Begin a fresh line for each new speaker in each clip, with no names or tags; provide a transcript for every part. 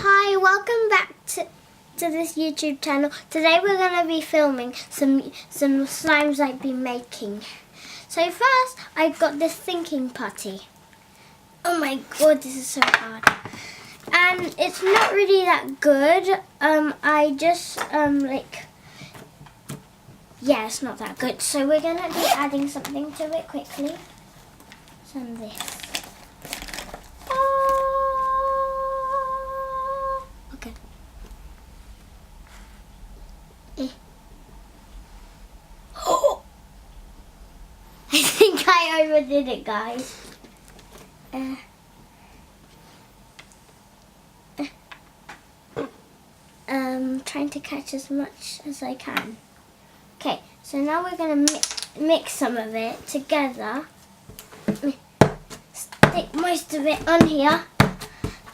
Hi, welcome back to this YouTube channel. Today we're going to be filming some slimes I've been making. So first, I've got this thinking putty. Oh my god, this is so hard. And it's not really that good. I just yeah, it's not that good. So we're going to be adding something to it quickly. Some of this. Okay. Oh! I think I overdid it, guys. Trying to catch as much as I can. Okay, so now we're going to mix some of it together. Stick most of it on here.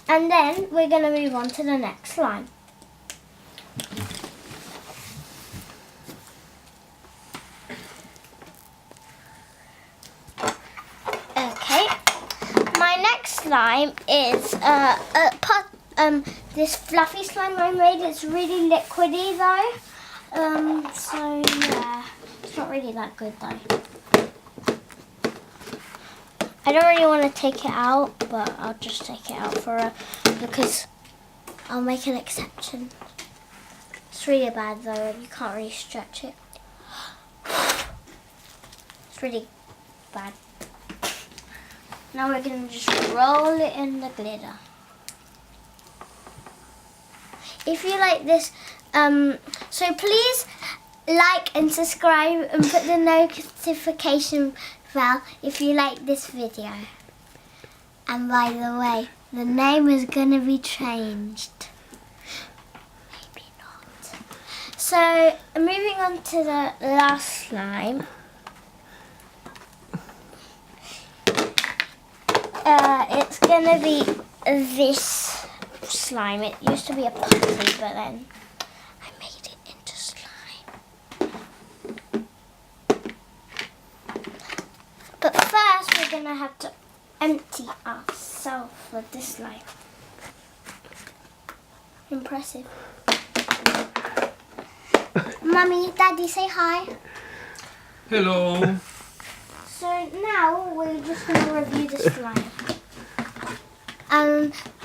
And then we're going to move on to the next slime. Okay, my next slime is this fluffy slime I made. It's really liquidy though. So yeah, it's not really that good though. I don't really want to take it out, but I'll just take it out because I'll make an exception. It's really bad though, you can't really stretch it. It's really bad. Now we're going to just roll it in the glitter. If you like this, so please like and subscribe and put the notification bell if you like this video. And by the way, the name is going to be changed. Maybe not. So moving on to the last slime. It's going to be this slime. It used to be a putty, but then I made it into slime. But first we're going to have to empty ourselves of this slime. Impressive. Mummy, Daddy, say hi.
Hello.
So now we're just going to review the slime.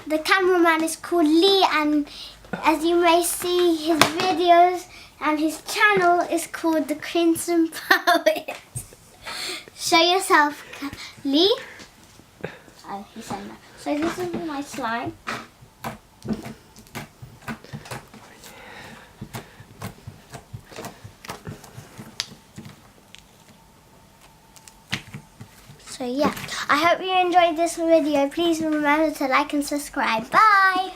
The cameraman is called Lee, and as you may see, his videos and his channel is called The Crimson Poet. Show yourself, Lee. Oh, he said no. So this is my slime. So yeah, I hope you enjoyed this video. Please remember to like and subscribe. Bye!